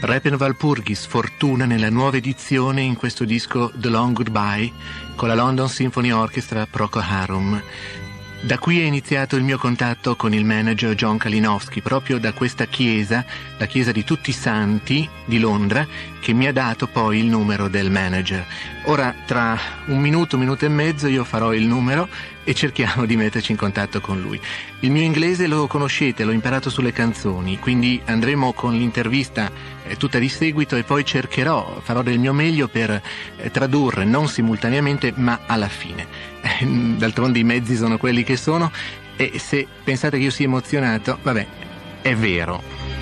Repent Walpurgis, Fortuna, nella nuova edizione in questo disco The Long Goodbye con la London Symphony Orchestra Procol Harum. Da qui è iniziato il mio contatto con il manager John Kalinowski, proprio da questa chiesa, la chiesa di Tutti i Santi di Londra, che mi ha dato poi il numero del manager. Ora, tra un minuto e mezzo, io farò il numero e cerchiamo di metterci in contatto con lui. Il mio inglese lo conoscete, l'ho imparato sulle canzoni, quindi andremo con l'intervista tutta di seguito e poi farò del mio meglio per tradurre, non simultaneamente ma alla fine. D'altronde i mezzi sono quelli che sono e se pensate che io sia emozionato, vabbè, è vero.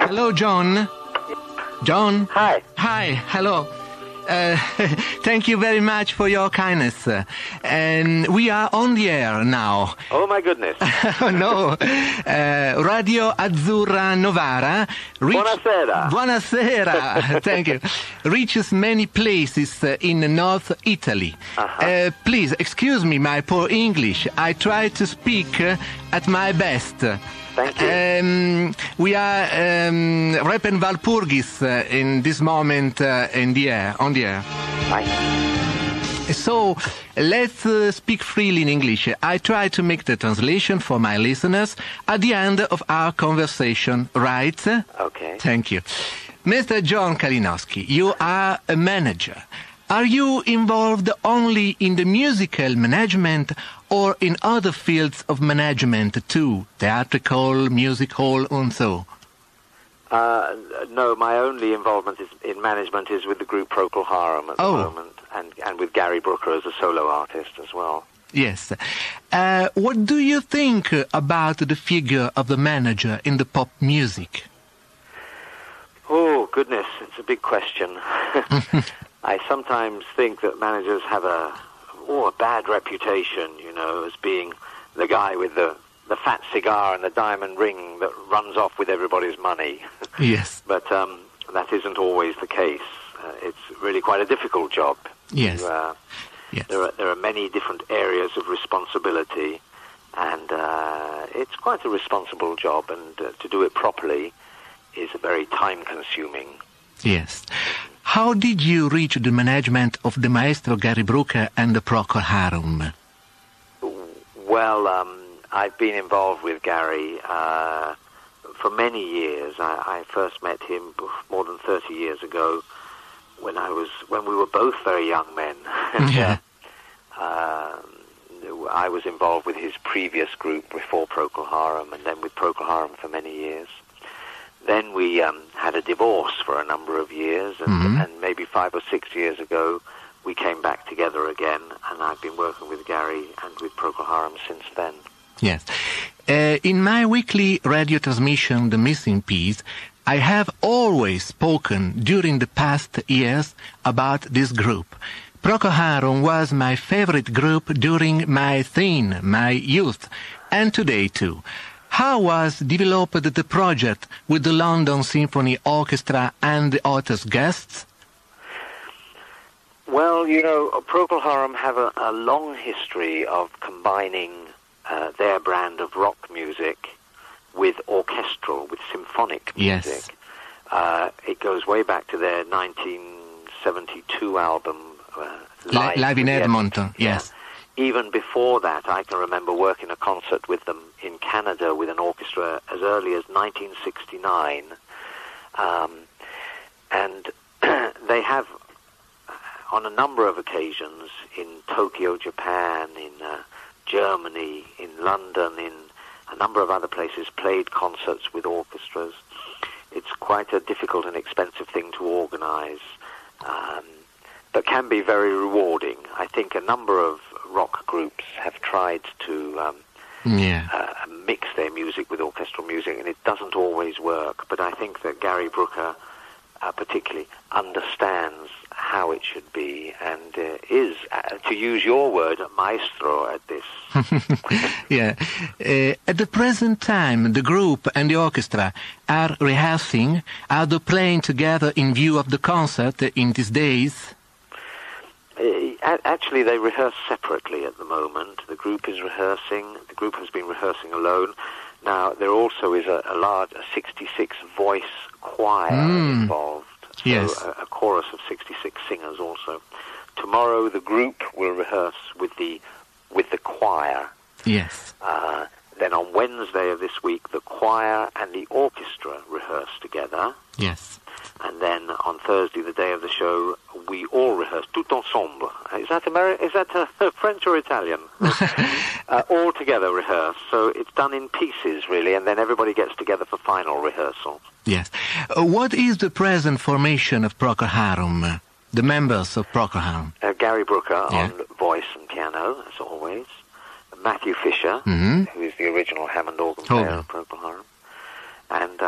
Hello, John. John? Hi. Hi, hello. Thank you very much for your kindness. And we are on the air now. Oh, my goodness. No. Radio Azzurra Novara. Buonasera. Buonasera. Thank you. Reaches many places in North Italy. Uh-huh. Please, excuse me my poor English. I try to speak at my best. Thank you. We are Repent Walpurgis in this moment on the air. Hi. So let's speak freely in English. I try to make the translation for my listeners at the end of our conversation, right? Okay. Thank you. Mr. John Kalinowski, you are a manager. Are you involved only in the musical management or in other fields of management too, theatrical, musical, and so? No, my only involvement in management is with the group Procol Harum at the moment, and with Gary Brooker as a solo artist as well. Yes. What do you think about the figure of the manager in the pop music? Oh, goodness, it's a big question. I sometimes think that managers have a bad reputation, as being the guy with the fat cigar and the diamond ring that runs off with everybody's money. Yes. But that isn't always the case. It's really quite a difficult job. Yes. Yes. There are many different areas of responsibility, and it's quite a responsible job, and to do it properly is very time-consuming. Yes. How did you reach the management of the maestro Gary Brooker and the Procol Harum? Well, I've been involved with Gary for many years. I first met him more than 30 years ago when we were both very young men. Yeah. I was involved with his previous group before Procol Harum, and then with Procol Harum for many years. Then we had a divorce for a number of years, and maybe 5 or 6 years ago, we came back together again, and I've been working with Gary and with Procol Harum since then. Yes. In my weekly radio transmission, The Missing Piece, I have always spoken during the past years about this group. Procol Harum was my favorite group during my youth, and today too. How was developed the project with the London Symphony Orchestra and the author's guests? Well, Procol Harum have a long history of combining their brand of rock music with orchestral, with symphonic music. Yes. It goes way back to their 1972 album, Live in Edmonton, yes. Even before that, I can remember working a concert with them in Canada with an orchestra as early as 1969. And they have, on a number of occasions, in Tokyo, Japan, in Germany, in London, in a number of other places, played concerts with orchestras. It's quite a difficult and expensive thing to organize. but can be very rewarding. I think a number of rock groups have tried to mix their music with orchestral music, and it doesn't always work. But I think that Gary Brooker particularly understands how it should be, and is, to use your word, a maestro at this. Yeah. At the present time, the group and the orchestra are rehearsing. Are they playing together in view of the concert in these days? Actually, they rehearse separately at the moment. The group is rehearsing. The group has been rehearsing alone. Now, there also is a large 66-voice choir involved. So yes. a chorus of 66 singers also. Tomorrow, the group will rehearse with the choir. Yes. Then on Wednesday of this week, the choir and the orchestra rehearse together. Yes. And then on Thursday, the day of the show, we all rehearse, tout ensemble. Is that French or Italian? All together rehearse. So it's done in pieces, really, and then everybody gets together for final rehearsal. Yes. What is the present formation of Procol Harum? The members of Procol Harum? Gary Brooker on voice and piano, as always. Matthew Fisher, who is the original Hammond organ player of Procol Harum. And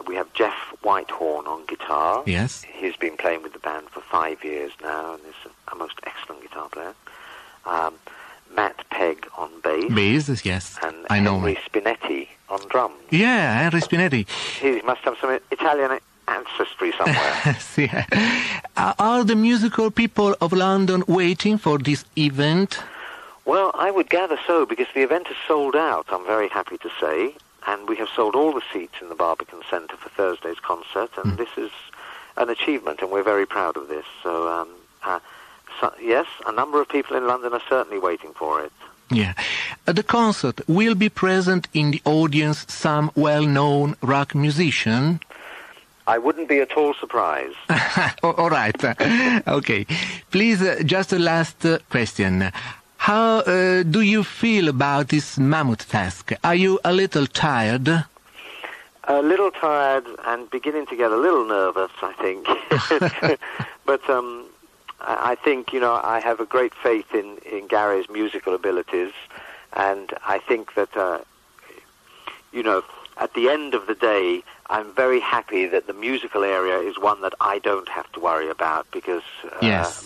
we have Jeff Whitehorn on guitar. Yes. He's been playing with the band for 5 years now, and is a most excellent guitar player. Matt Pegg on bass. Bass, yes. And I know. Henry Spinetti on drums. Yeah, Henry Spinetti. He must have some Italian ancestry somewhere. Yeah. Are the musical people of London waiting for this event? Well, I would gather so, because the event is sold out, I'm very happy to say. And we have sold all the seats in the Barbican Centre for Thursday's concert, and this is an achievement, and we're very proud of this. So, yes, a number of people in London are certainly waiting for it. Yeah. At the concert, will be present in the audience some well-known rock musician? I wouldn't be at all surprised. All right. Okay. Please, just a last question. How do you feel about this mammoth task? Are you a little tired? A little tired and beginning to get a little nervous, I think. But I think, I have a great faith in Gary's musical abilities, and I think that, at the end of the day, I'm very happy that the musical area is one that I don't have to worry about, because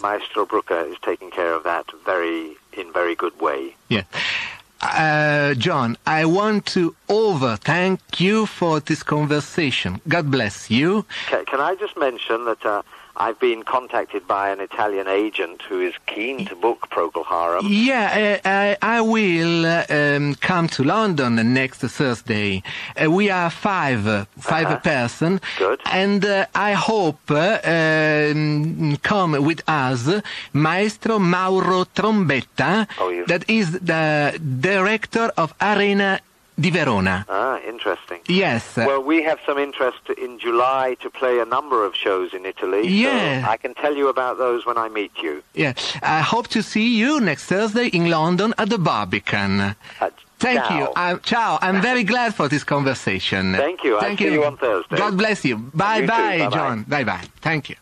Maestro Brooker is taking care of that in very good way. Yeah. John, I want to thank you for this conversation. God bless you. Can I just mention that I've been contacted by an Italian agent who is keen to book Procol Harum. Yeah, I will come to London next Thursday. We are five person. Good. And I hope come with us Maestro Mauro Trombetta, that is the director of Arena di Verona. Ah, interesting. Yes. Well, we have some interest in July to play a number of shows in Italy. Yeah. So I can tell you about those when I meet you. Yeah. I hope to see you next Thursday in London at the Barbican. Thank you. Ciao. I'm very glad for this conversation. Thank you. I'll see you on Thursday. God bless you. Bye-bye, John. Bye-bye. Thank you.